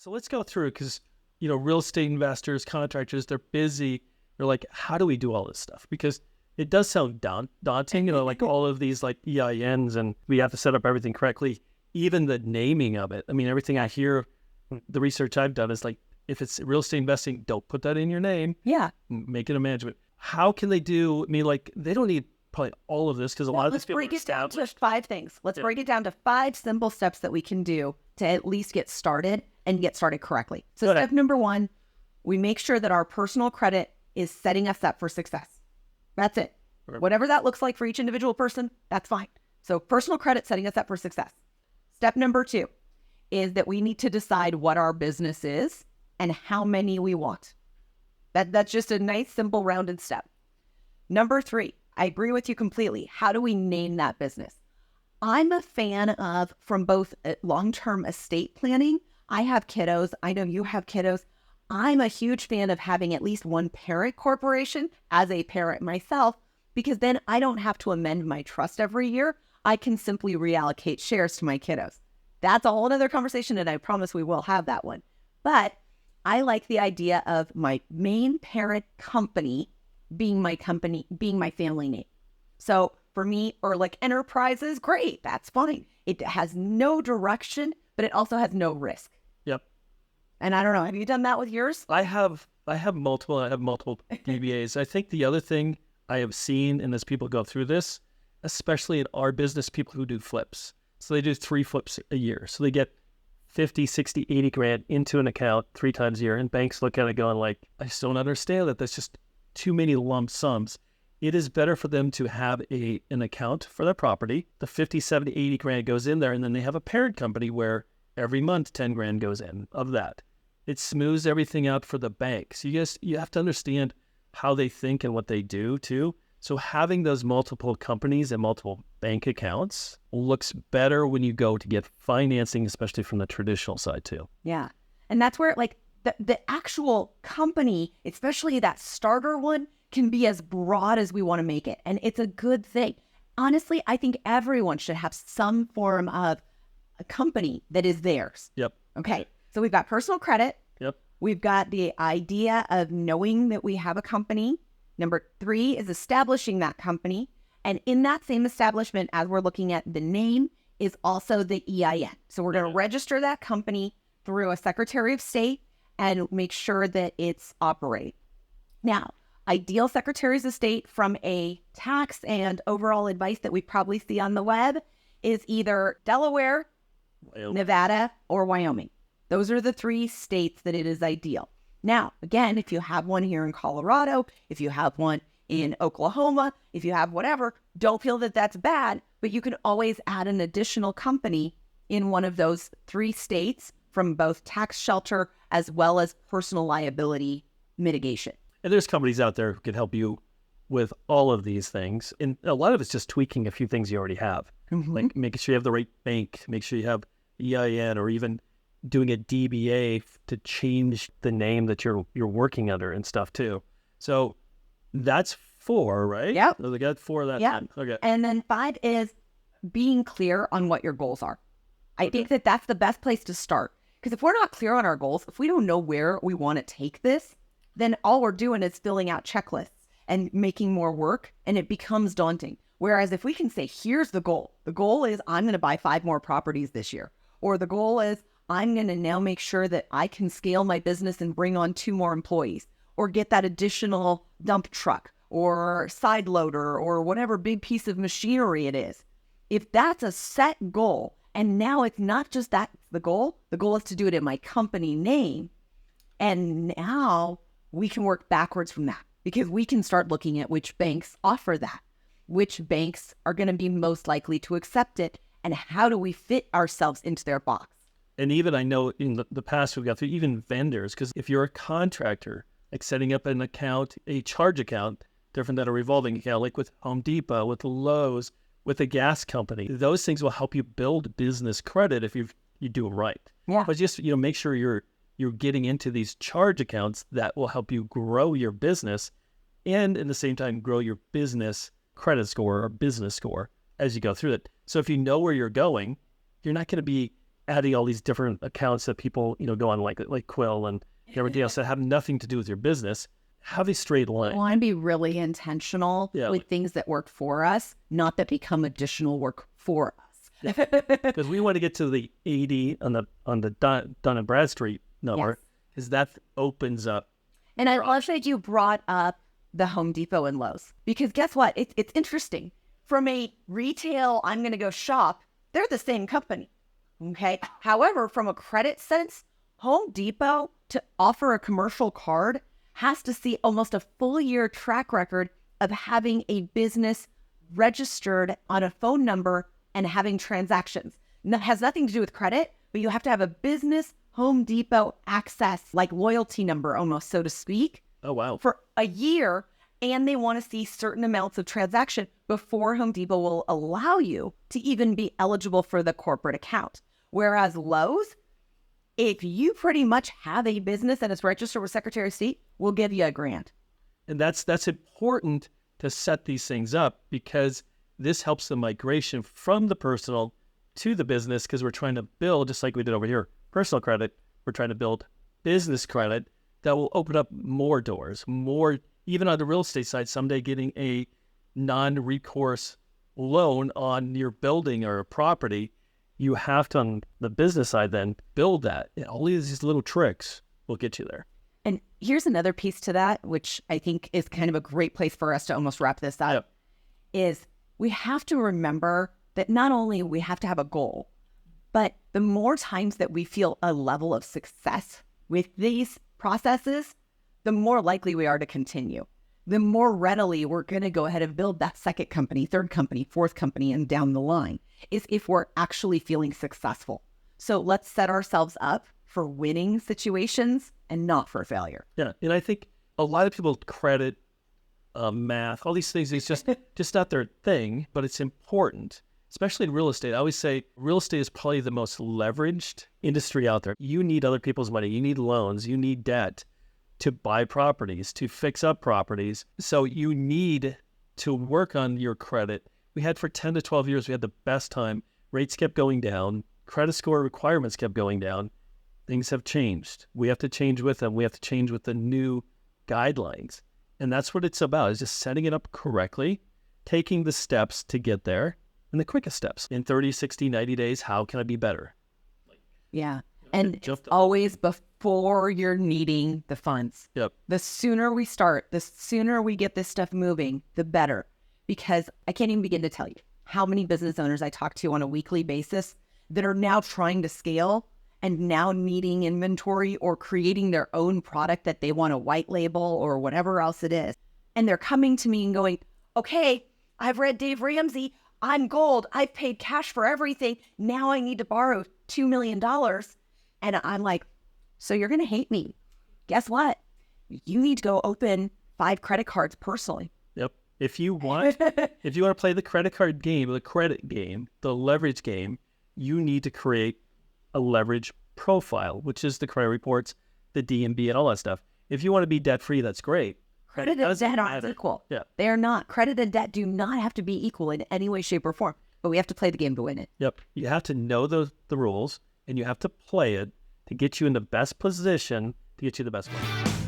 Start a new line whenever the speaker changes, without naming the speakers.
So let's go through because, real estate investors, contractors, they're busy. They're like, how do we do all this stuff? Because it does sound daunting, like all of these like EINs and we have to set up everything correctly. Even the naming of it. I mean, everything I hear, the research I've done is like, if it's real estate investing, don't put that in your name.
Yeah.
Make it a management. How can they do, they don't need probably all of this because a lot of these people
Let's break it down to 5 things. Let's break it down to 5 simple steps that we can do to at least get started and get started correctly. So step number 1, we make sure that our personal credit is setting us up for success. That's it. Right. Whatever that looks like for each individual person, that's fine. So personal credit setting us up for success. Step number 2 is that we need to decide what our business is and how many we want. That's just a nice, simple, rounded step. Number 3, I agree with you completely. How do we name that business? I'm a fan of, from both long-term estate planning. I have kiddos. I know you have kiddos. I'm a huge fan of having at least one parent corporation as a parent myself, because then I don't have to amend my trust every year. I can simply reallocate shares to my kiddos. That's a whole other conversation, and I promise we will have that one. But I like the idea of my main parent company being my family name. So for me, or like enterprises, great, that's fine. It has no direction, but it also has no risk.
Yep.
And I don't know, have you done that with yours?
I have multiple DBAs. I think the other thing I have seen, and as people go through this, especially in our business, people who do flips. So they do 3 flips a year. So they get 50, 60, 80 grand into an account 3 times a year. And banks look at it going like, I just don't understand that. That's just too many lump sums. It is better for them to have an account for their property. The 50, 70, 80 grand goes in there. And then they have a parent company where every month 10 grand goes in of that. It smooths everything out for the bank. So you have to understand how they think and what they do too. So having those multiple companies and multiple bank accounts looks better when you go to get financing, especially from the traditional side too.
Yeah. And that's where like the actual company, especially that starter one, can be as broad as we want to make it. And it's a good thing. Honestly, I think everyone should have some form of a company that is theirs.
Yep.
Okay. So we've got personal credit.
Yep.
We've got the idea of knowing that we have a company. Number 3 is establishing that company. And in that same establishment, as we're looking at the name, is also the EIN. So we're going to register that company through a Secretary of State and make sure that it's operating. Now, ideal Secretaries of State from a tax and overall advice that we probably see on the web is either Delaware, Nevada, or Wyoming. Those are the 3 states that it is ideal. Now, again, if you have one here in Colorado, if you have one in Oklahoma, if you have whatever, don't feel that that's bad, but you can always add an additional company in one of those 3 states from both tax shelter as well as personal liability mitigation.
And there's companies out there who can help you with all of these things. And a lot of it's just tweaking a few things you already have, like making sure you have the right bank, make sure you have EIN, or even doing a DBA to change the name that you're working under and stuff too. So that's 4, right?
Yep.
So they got 4 of that.
Yeah.
Okay.
And then 5 is being clear on what your goals are. I think that that's the best place to start. Because if we're not clear on our goals, if we don't know where we want to take this, then all we're doing is filling out checklists and making more work, and it becomes daunting. Whereas if we can say, here's the goal. The goal is I'm going to buy 5 more properties this year. Or the goal is I'm going to now make sure that I can scale my business and bring on 2 more employees, or get that additional dump truck or side loader or whatever big piece of machinery it is. If that's a set goal, and now it's not just that the goal is to do it in my company name. And now we can work backwards from that, because we can start looking at which banks offer that, which banks are going to be most likely to accept it, and how do we fit ourselves into their box.
And even I know in the past we've got through even vendors, because if you're a contractor, like setting up an account, a charge account, different than a revolving account, like with Home Depot, with Lowe's, with a gas company, those things will help you build business credit if you do it right.
Yeah.
But just make sure you're getting into these charge accounts that will help you grow your business, and in the same time grow your business credit score or business score as you go through it. So if you know where you're going, you're not going to be adding all these different accounts that people, go on like Quill and everything else that have nothing to do with your business. Have a straight line.
I want to be really intentional with things that work for us, not that become additional work for us.
Because we want to get to the 80 on the Dun and Bradstreet number, because that opens up.
And I love that you brought up the Home Depot and Lowe's, because guess what? It's interesting. From a retail, I'm going to go shop, they're the same company. Okay. However, from a credit sense, Home Depot to offer a commercial card has to see almost a full year track record of having a business registered on a phone number and having transactions. That has nothing to do with credit, but you have to have a business Home Depot access, like loyalty number almost, so to speak.
Oh, wow.
For a year. And they want to see certain amounts of transaction before Home Depot will allow you to even be eligible for the corporate account. Whereas Lowe's, if you pretty much have a business and it's registered with Secretary of State, we'll give you a grant.
And that's important to set these things up, because this helps the migration from the personal to the business, because we're trying to build, just like we did over here, personal credit. We're trying to build business credit that will open up more doors, more, even on the real estate side, someday getting a non-recourse loan on your building or a property. You have to, on the business side, then build that. And all these little tricks will get you there.
And here's another piece to that, which I think is kind of a great place for us to almost wrap this up, is we have to remember that not only we have to have a goal, but the more times that we feel a level of success with these processes, the more likely we are to continue. The more readily we're going to go ahead and build that second company, third company, fourth company, and down the line, is if we're actually feeling successful. So let's set ourselves up for winning situations and not for failure.
Yeah. And I think a lot of people credit math, all these things, it's just not their thing, but it's important, especially in real estate. I always say real estate is probably the most leveraged industry out there. You need other people's money. You need loans. You need debt to buy properties, to fix up properties. So you need to work on your credit. We had for 10 to 12 years, we had the best time. Rates kept going down. Credit score requirements kept going down. Things have changed. We have to change with them. We have to change with the new guidelines. And that's what it's about, is just setting it up correctly, taking the steps to get there, and the quickest steps. In 30, 60, 90 days, how can I be better?
Yeah. And it's always before you're needing the funds.
Yep.
The sooner we start, the sooner we get this stuff moving, the better. Because I can't even begin to tell you how many business owners I talk to on a weekly basis that are now trying to scale and now needing inventory or creating their own product that they want to white label or whatever else it is. And they're coming to me and going, okay, I've read Dave Ramsey. I'm gold. I've paid cash for everything. Now I need to borrow $2 million. And I'm like, so you're going to hate me. Guess what? You need to go open 5 credit cards personally.
Yep. If you want to play the credit card game, the credit game, the leverage game, you need to create a leverage profile, which is the credit reports, the DMB, and all that stuff. If you want to be debt-free, that's great.
Credit and debt aren't equal.
Yeah.
They are not. Credit and debt do not have to be equal in any way, shape, or form. But we have to play the game to win it.
Yep. You have to know the rules, and you have to play it to get you in the best position to get you the best money.